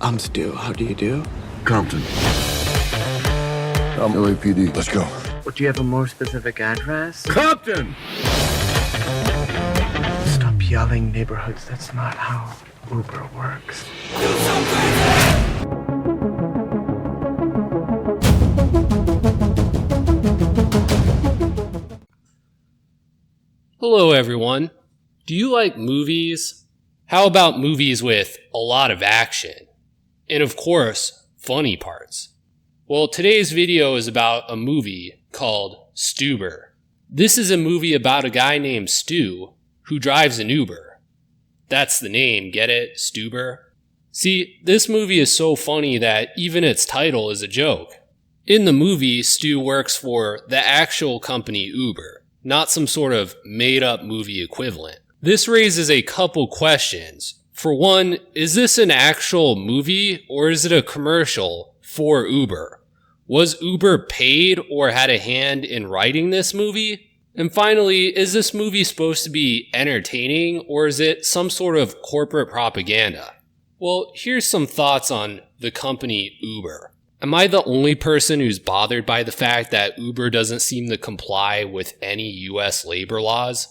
I'm Stu. How do you do? Compton. I'm LAPD. Let's go. Well, do you have a more specific address? Compton! Stop yelling, neighborhoods. That's not how Uber works. Hello everyone. Do you like movies? How about movies with a lot of action? And of course, funny parts. Well, today's video is about a movie called Stuber. This is a movie about a guy named Stu who drives an Uber. That's the name, get it? Stuber? See, this movie is so funny that even its title is a joke. In the movie, Stu works for the actual company Uber, not some sort of made-up movie equivalent. This raises a couple questions. For one, is this an actual movie or is it a commercial for Uber? Was Uber paid or had a hand in writing this movie? And finally, is this movie supposed to be entertaining or is it some sort of corporate propaganda? Well, here's some thoughts on the company Uber. Am I the only person who's bothered by the fact that Uber doesn't seem to comply with any US labor laws?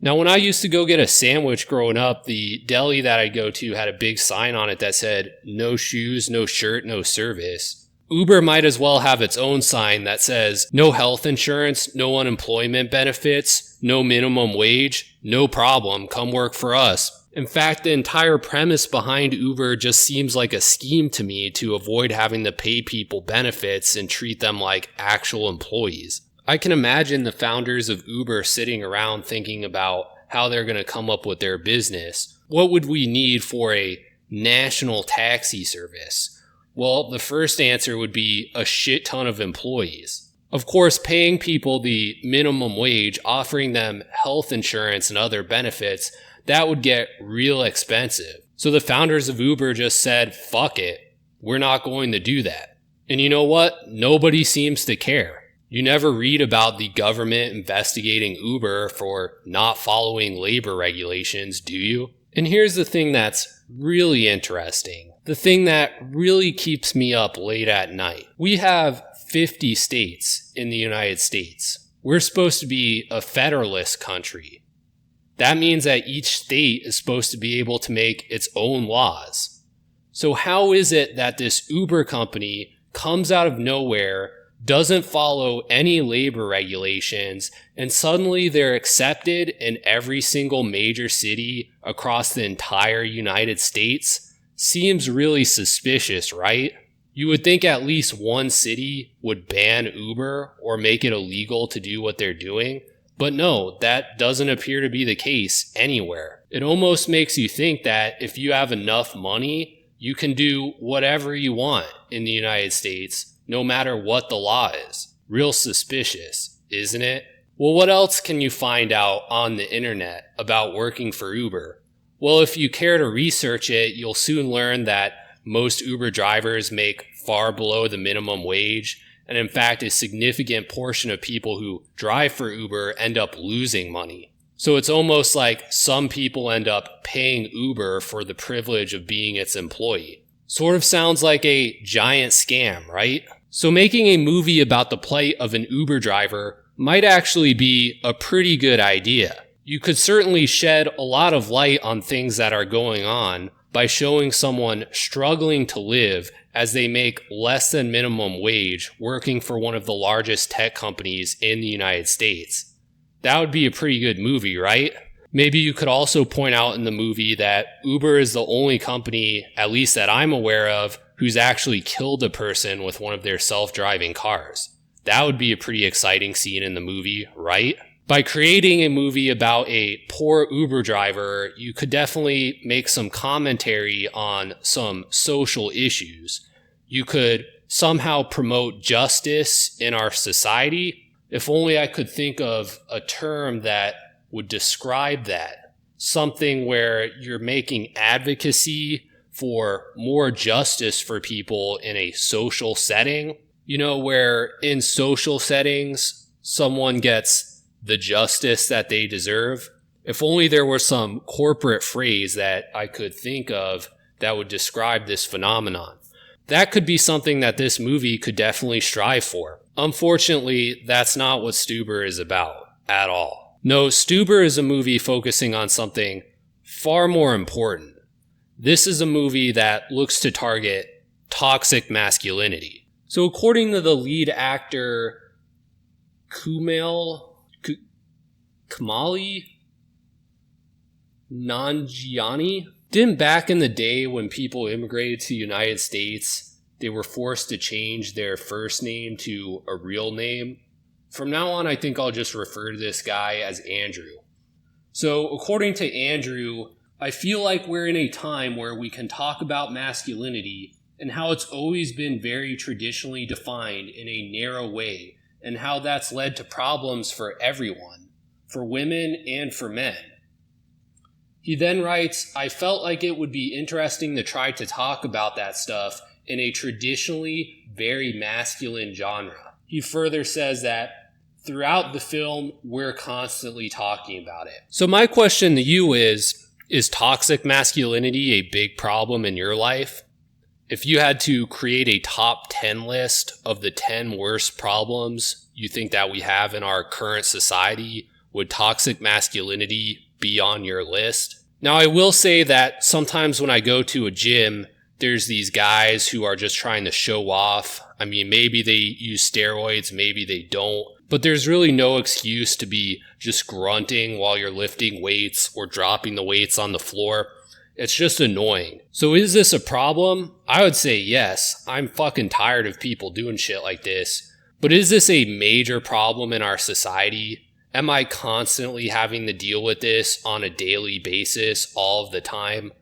Now, when I used to go get a sandwich growing up, the deli that I'd go to had a big sign on it that said, "No shoes, no shirt, no service." Uber might as well have its own sign that says, "No health insurance, no unemployment benefits, no minimum wage, no problem, come work for us." In fact, the entire premise behind Uber just seems like a scheme to me to avoid having to pay people benefits and treat them like actual employees. I can imagine the founders of Uber sitting around thinking about how they're going to come up with their business. What would we need for a national taxi service? Well, the first answer would be a shit ton of employees. Of course, paying people the minimum wage, offering them health insurance and other benefits, that would get real expensive. So the founders of Uber just said, fuck it, we're not going to do that. And you know what? Nobody seems to care. You never read about the government investigating Uber for not following labor regulations, do you? And here's the thing that's really interesting. The thing that really keeps me up late at night. We have 50 states in the United States. We're supposed to be a federalist country. That means that each state is supposed to be able to make its own laws. So how is it that this Uber company comes out of nowhere, doesn't follow any labor regulations, and suddenly they're accepted in every single major city across the entire United States? Seems really suspicious, right? You would think at least one city would ban Uber or make it illegal to do what they're doing, but no, that doesn't appear to be the case anywhere. It almost makes you think that if you have enough money, you can do whatever you want in the United States, no matter what the law is. Real suspicious, isn't it? Well, what else can you find out on the internet about working for Uber? Well, if you care to research it, you'll soon learn that most Uber drivers make far below the minimum wage, and in fact, a significant portion of people who drive for Uber end up losing money. So it's almost like some people end up paying Uber for the privilege of being its employee. Sort of sounds like a giant scam, right? So making a movie about the plight of an Uber driver might actually be a pretty good idea. You could certainly shed a lot of light on things that are going on by showing someone struggling to live as they make less than minimum wage working for one of the largest tech companies in the United States. That would be a pretty good movie, right? Maybe you could also point out in the movie that Uber is the only company, at least that I'm aware of, who's actually killed a person with one of their self-driving cars. That would be a pretty exciting scene in the movie, right? By creating a movie about a poor Uber driver, you could definitely make some commentary on some social issues. You could somehow promote justice in our society. If only I could think of a term that would describe that. Something where you're making advocacy for more justice for people in a social setting. You know, where in social settings, someone gets the justice that they deserve. If only there were some corporate phrase that I could think of that would describe this phenomenon. That could be something that this movie could definitely strive for. Unfortunately, that's not what Stuber is about at all. No, Stuber is a movie focusing on something far more important. This is a movie that looks to target toxic masculinity. So according to the lead actor, Kamali Nanjiani, didn't back in the day when people immigrated to the United States, they were forced to change their first name to a real name. From now on, I think I'll just refer to this guy as Andrew. So according to Andrew, I feel like we're in a time where we can talk about masculinity and how it's always been very traditionally defined in a narrow way, and how that's led to problems for everyone, for women and for men. He then writes, I felt like it would be interesting to try to talk about that stuff in a traditionally very masculine genre. He further says that throughout the film, we're constantly talking about it. So my question to you is toxic masculinity a big problem in your life? If you had to create a top 10 list of the 10 worst problems you think that we have in our current society, would toxic masculinity be on your list? Now, I will say that sometimes when I go to a gym, there's these guys who are just trying to show off. I mean, maybe they use steroids, maybe they don't, but there's really no excuse to be just grunting while you're lifting weights or dropping the weights on the floor. It's just annoying. So is this a problem? I would say yes. I'm fucking tired of people doing shit like this. But is this a major problem in our society? Am I constantly having to deal with this on a daily basis all of the time?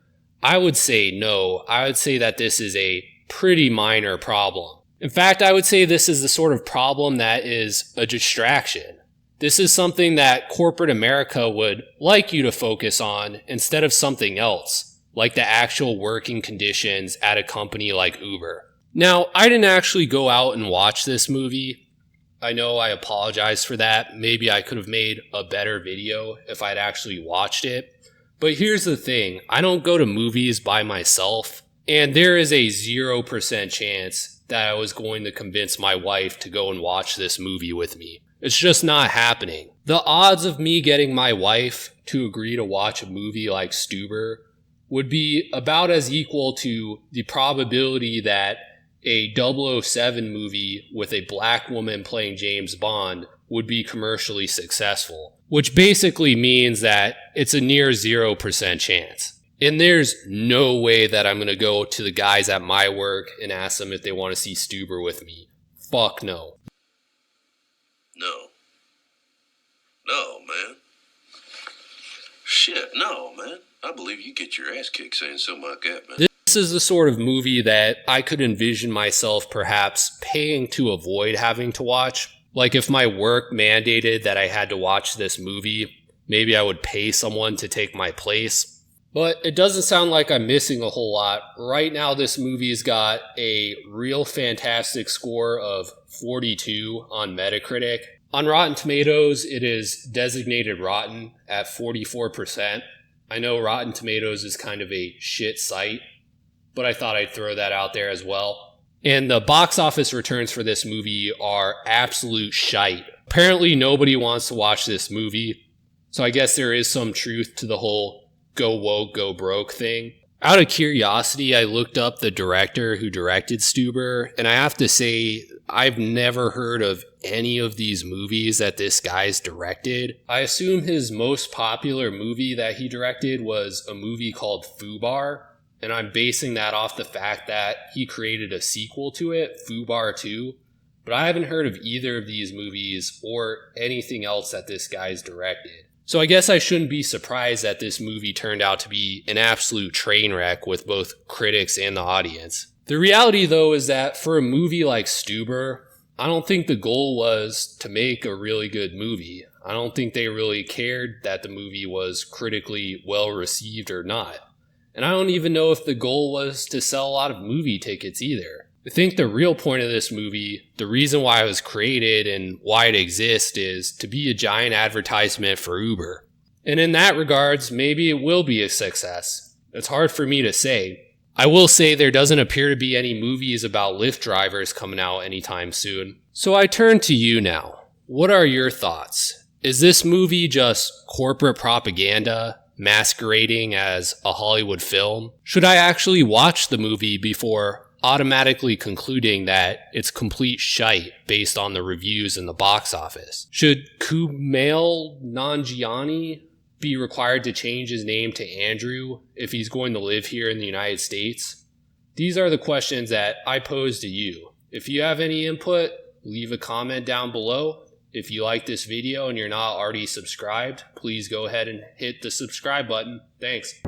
I would say no. I would say that this is a pretty minor problem. In fact, I would say this is the sort of problem that is a distraction. This is something that corporate America would like you to focus on instead of something else, like the actual working conditions at a company like Uber. Now, I didn't actually go out and watch this movie. I know, I apologize for that. Maybe I could have made a better video if I'd actually watched it. But here's the thing, I don't go to movies by myself, and there is a 0% chance that I was going to convince my wife to go and watch this movie with me. It's just not happening. The odds of me getting my wife to agree to watch a movie like Stuber would be about as equal to the probability that a 007 movie with a black woman playing James Bond would be commercially successful, which basically means that it's a near 0% chance. And there's no way that I'm going to go to the guys at my work and ask them if they want to see Stuber with me. Fuck no. No, man. Shit, no, man. I believe you get your ass kicked saying something like that, man. This is the sort of movie that I could envision myself perhaps paying to avoid having to watch. Like if my work mandated that I had to watch this movie, maybe I would pay someone to take my place. But it doesn't sound like I'm missing a whole lot. Right now, this movie's got a real fantastic score of 42 on Metacritic. On Rotten Tomatoes, it is designated rotten at 44%. I know Rotten Tomatoes is kind of a shit site, but I thought I'd throw that out there as well. And the box office returns for this movie are absolute shite. Apparently nobody wants to watch this movie, so I guess there is some truth to the whole go woke, go broke thing. Out of curiosity, I looked up the director who directed Stuber, and I have to say, I've never heard of any of these movies that this guy's directed. I assume his most popular movie that he directed was a movie called Fubar, and I'm basing that off the fact that he created a sequel to it, Fubar 2, but I haven't heard of either of these movies or anything else that this guy's directed. So I guess I shouldn't be surprised that this movie turned out to be an absolute train wreck with both critics and the audience. The reality, though, is that for a movie like Stuber, I don't think the goal was to make a really good movie. I don't think they really cared that the movie was critically well received or not. And I don't even know if the goal was to sell a lot of movie tickets either. I think the real point of this movie, the reason why it was created and why it exists, is to be a giant advertisement for Uber. And in that regards, maybe it will be a success. It's hard for me to say. I will say there doesn't appear to be any movies about Lyft drivers coming out anytime soon. So I turn to you now. What are your thoughts? Is this movie just corporate propaganda masquerading as a Hollywood film? Should I actually watch the movie before automatically concluding that it's complete shite based on the reviews in the box office? Should Kumail Nanjiani be required to change his name to Andrew if he's going to live here in the United States? These are the questions that I pose to you. If you have any input, leave a comment down below. If you like this video and you're not already subscribed, please go ahead and hit the subscribe button. Thanks.